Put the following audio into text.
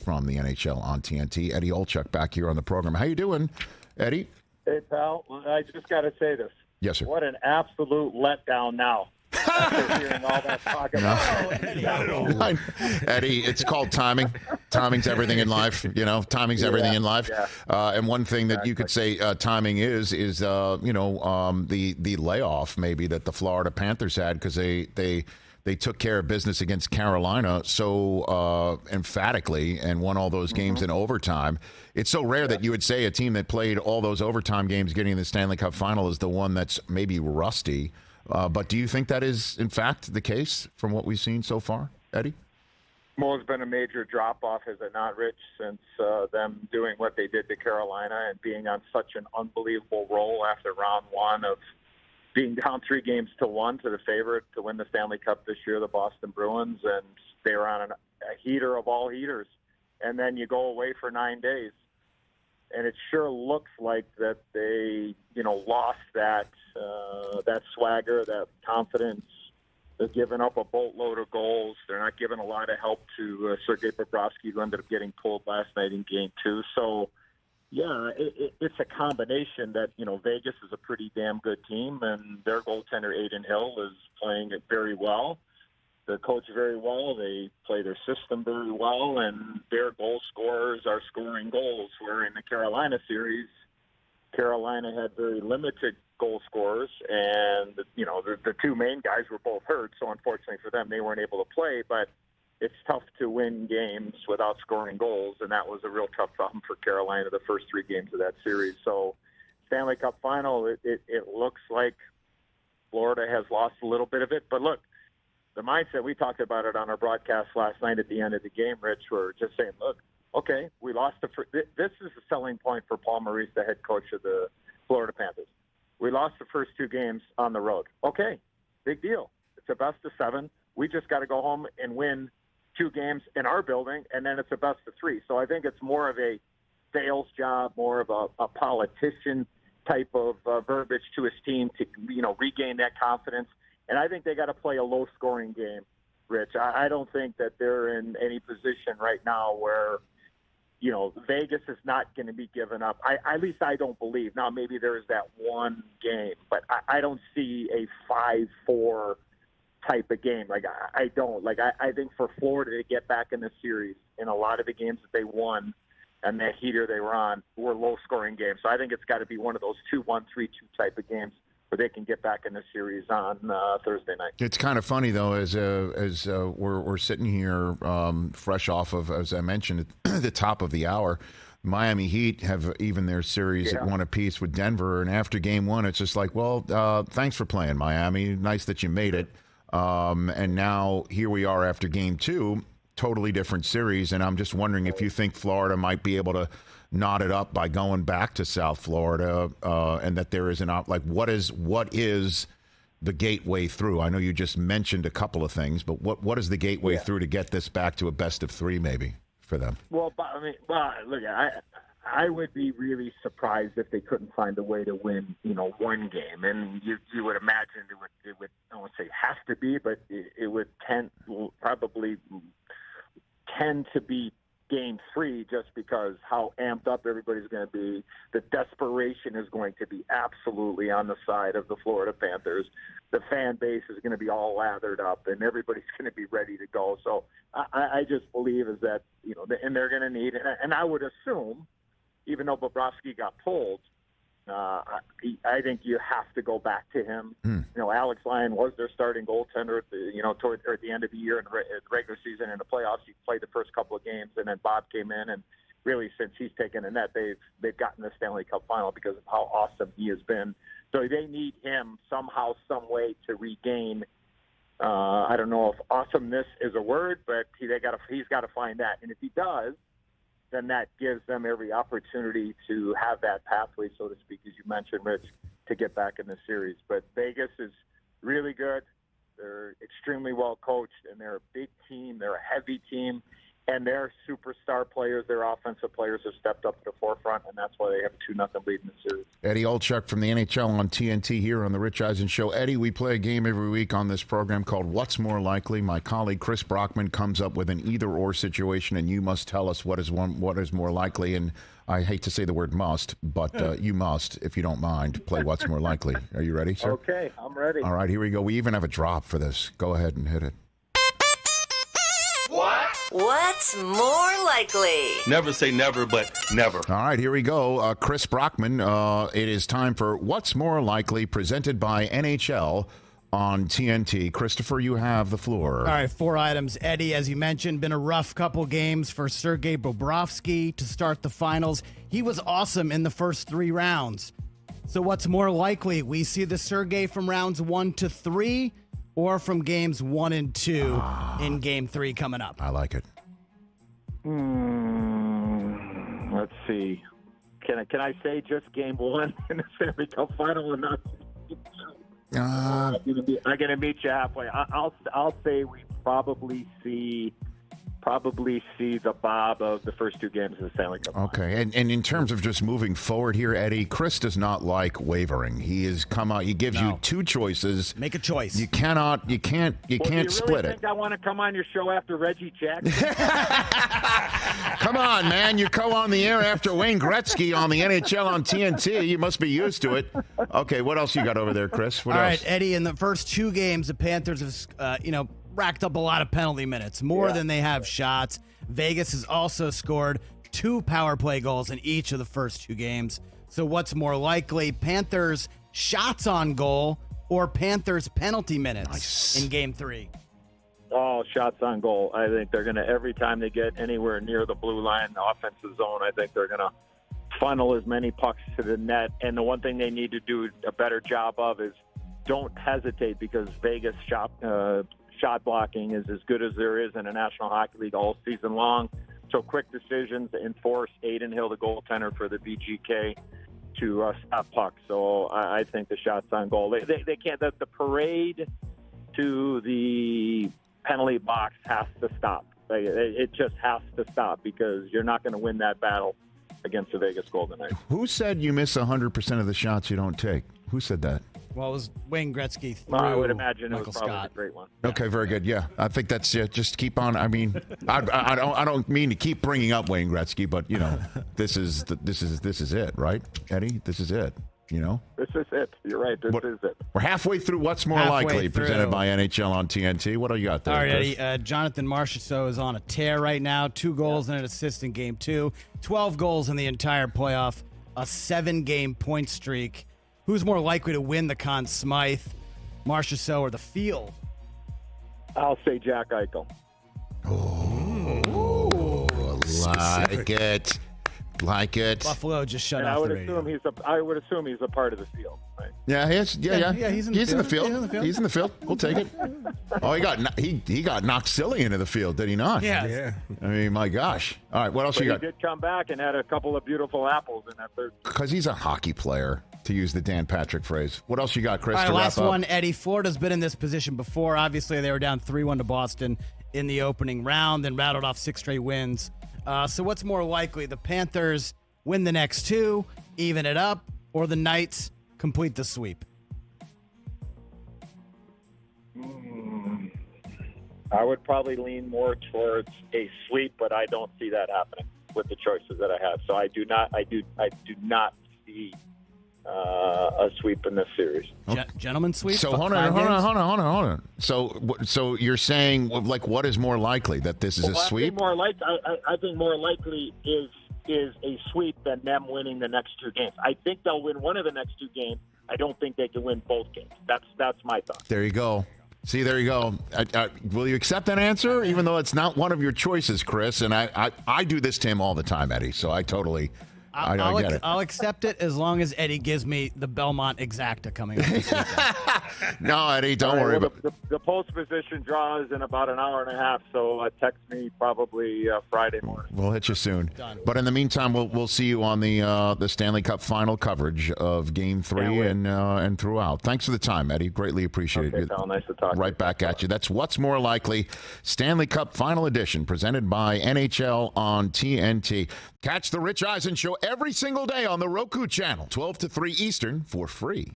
from the NHL on TNT. Eddie Olczyk back here on the program. How you doing, Eddie? Hey, pal. I just got to say this. Yes, sir. What an absolute letdown now. After hearing all that talk about Eddie, it's called timing. Timing's everything in life. Timing's everything in life. Yeah. And one thing that you could say timing is the layoff maybe that the Florida Panthers had because they took care of business against Carolina so emphatically and won all those games in overtime. It's so rare that you would say a team that played all those overtime games getting the Stanley Cup Final is the one that's maybe rusty. But do you think that is, in fact, the case from what we've seen so far, Eddie? Well, it's been a major drop-off, is it not, Rich, since them doing what they did to Carolina and being on such an unbelievable roll after round one of being down 3-1 to the favorite to win the Stanley Cup this year, the Boston Bruins, and they were on a heater of all heaters. And then you go away for 9 days. And it sure looks like that they, lost that swagger, that confidence. They're giving up a boatload of goals. They're not giving a lot of help to Sergei Bobrovsky, who ended up getting pulled last night in Game 2. So, yeah, it's a combination that, Vegas is a pretty damn good team, and their goaltender, Adin Hill, is playing it very well. They're coached very well. They play their system very well, and their goal scorers are scoring goals. Where in the Carolina series, Carolina had very limited goal scorers, and the two main guys were both hurt. So unfortunately for them, they weren't able to play. But it's tough to win games without scoring goals, and that was a real tough problem for Carolina the first 3 games of that series. So Stanley Cup Final, it looks like Florida has lost a little bit of it. But look, the mindset, we talked about it on our broadcast last night at the end of the game, Rich, we're just saying, look, okay, we lost this is a selling point for Paul Maurice, the head coach of the Florida Panthers. We lost the first 2 games on the road. Okay, big deal. It's a best of 7. We just got to go home and win 2 games in our building, and then it's a best of 3. So I think it's more of a sales job, more of a politician type of verbiage to his team to, regain that confidence. And I think they got to play a low-scoring game, Rich. I don't think that they're in any position right now where, Vegas is not going to be given up. At least I don't believe. Now, maybe there's that one game, but I don't see a 5-4 type of game. I don't. I think for Florida to get back in the series, in a lot of the games that they won and that heater they were on were low-scoring games. So I think it's got to be one of those 2-1, 3-2 type of games where they can get back in the series on Thursday night. It's kind of funny, though, as we're sitting here fresh off of, as I mentioned, at the top of the hour, Miami Heat have even their series at 1 apiece with Denver. And after Game 1, it's just like, well, thanks for playing, Miami. Nice that you made it. And now here we are after Game 2, totally different series. And I'm just wondering if you think Florida might be able to knot it up by going back to South Florida, and that there is what is the gateway through? I know you just mentioned a couple of things, but what is the gateway through to get this back to a best of 3 maybe for them? Well, look, I would be really surprised if they couldn't find a way to win, one game, and you would imagine it would I won't say have to be, but it would probably tend to be Game 3, just because how amped up everybody's going to be. The desperation is going to be absolutely on the side of the Florida Panthers. The fan base is going to be all lathered up, and everybody's going to be ready to go. So I just believe is that, and they're going to need, and I would assume, even though Bobrovsky got pulled, I think you have to go back to him. Alex Lyon was their starting goaltender at the end of the year in the regular season. In the playoffs, he played the first couple of games, and then Bob came in, and really since he's taken the net, they've gotten the Stanley Cup Final because of how awesome he has been. So they need him somehow, some way to regain. I don't know if awesomeness is a word, but he's got to find that, and if he does, then that gives them every opportunity to have that pathway, so to speak, as you mentioned, Rich, to get back in the series. But Vegas is really good. They're extremely well coached, and they're a big team. They're a heavy team. And their superstar players, their offensive players, have stepped up to the forefront, and that's why they have a 2-0 lead in the series. Eddie Olczyk from the NHL on TNT here on the Rich Eisen Show. Eddie, we play a game every week on this program called What's More Likely. My colleague Chris Brockman comes up with an either-or situation, and you must tell us what is more likely. And I hate to say the word must, but you must, if you don't mind, play What's More Likely. Are you ready, sir? Okay, I'm ready. All right, here we go. We even have a drop for this. Go ahead and hit it. What's more likely? Never say never, but never. All right, here we go. Chris Brockman, it is time for What's More Likely, presented by NHL on TNT. Christopher, you have the floor. All right, 4 items. Eddie, as you mentioned, been a rough couple games for Sergei Bobrovsky to start the finals. He was awesome in the first 3 rounds. So what's more likely? We see the Sergei from rounds 1 to 3, or from games 1 and 2 in game 3 coming up? I like it. Let's see. Can I say just game 1 in the Stanley Cup Final and not? I'm gonna meet you halfway. I'll say we probably see the Bob of the first 2 games of the Stanley Cup. Okay, and in terms of just moving forward here, Eddie, Chris does not like wavering. He has come out. He gives you 2 choices. Make a choice. You can't split it. Think I want to come on your show after Reggie Jackson? Come on, man. You go on the air after Wayne Gretzky on the NHL on TNT. You must be used to it. Okay, what else you got over there, Chris? What All else? right, Eddie, in the first 2 games, the Panthers have, racked up a lot of penalty minutes, more than they have shots. Vegas has also scored 2 power play goals in each of the first 2 games. So what's more likely, Panthers shots on goal or Panthers penalty minutes in game 3? Oh, shots on goal. I think they're going to, every time they get anywhere near the blue line, the offensive zone, I think they're going to funnel as many pucks to the net. And the one thing they need to do a better job of is don't hesitate, because Vegas shot blocking is as good as there is in a National Hockey League all season long. So quick decisions to enforce Aiden Hill, the goaltender for the VGK, to stop pucks. So I think the shots on goal, they can't. The parade to the penalty box has to stop. It just has to stop, because you're not going to win that battle against the Vegas Golden Knights. Who said you miss 100% of the shots you don't take? Who said that? Well, it was Wayne Gretzky through I would imagine Michael it was probably Scott. a great one. Okay, very good. Yeah, I think that's it. Just keep on. I mean, I don't mean to keep bringing up Wayne Gretzky, but this is it, right, Eddie? This is it. This is it. You're right. This is it. We're halfway through What's More Halfway Likely, through. presented by NHL on TNT. What do you got there? All right, Chris? Eddie. Jonathan Marchessault is on a tear right now. 2 goals and an assist in game 2. 12 goals in the entire playoff. A 7-game point streak. Who's more likely to win the Conn Smythe, Marchessault or the field? I'll say Jack Eichel. Like it. Buffalo just shut And off I would the radio. assume he's a part of the field, right? Yeah, he's in the field. He's in the field. He's in the field. We'll take it. Oh, he got knocked silly into the field, did he not? Yeah. I mean, my gosh. All right, what else But you he got? did come back and had a couple of beautiful apples in that third. Because he's a hockey player, to use the Dan Patrick phrase. What else you got, Chris? All right, to last wrap up? one, Eddie. Florida's been in this position before. Obviously, they were down 3-1 to Boston in the opening round, then rattled off 6 straight wins. So what's more likely? The Panthers win the next 2, even it up, or the Knights complete the sweep? I would probably lean more towards a sweep, but I don't see that happening with the choices that I have. So I do not see a sweep in this series. Gentlemen sweep? So hold on. So you're saying, like, what is more likely, that this is a sweep? I think more likely is a sweep than them winning the next 2 games. I think they'll win one of the next 2 games. I don't think they can win both games. That's my thought. There you go. See, there you go. Will you accept that answer, even though it's not one of your choices, Chris? And I do this to him all the time, Eddie. So I totally, I get it. I'll accept it as long as Eddie gives me the Belmont Exacta coming up this weekend. No, Eddie, don't worry about it. The post position draw is in about an hour and a half, so text me probably Friday morning. We'll hit you soon. Done. But in the meantime, we'll see you on the Stanley Cup Final coverage of Game 3 and throughout. Thanks for the time, Eddie. Greatly appreciate it. Pal, nice to talk. Right back at you. That's What's More Likely, Stanley Cup Final Edition, presented by NHL on TNT. Catch the Rich Eisen Show every single day on the Roku channel, 12 to 3 Eastern, for free.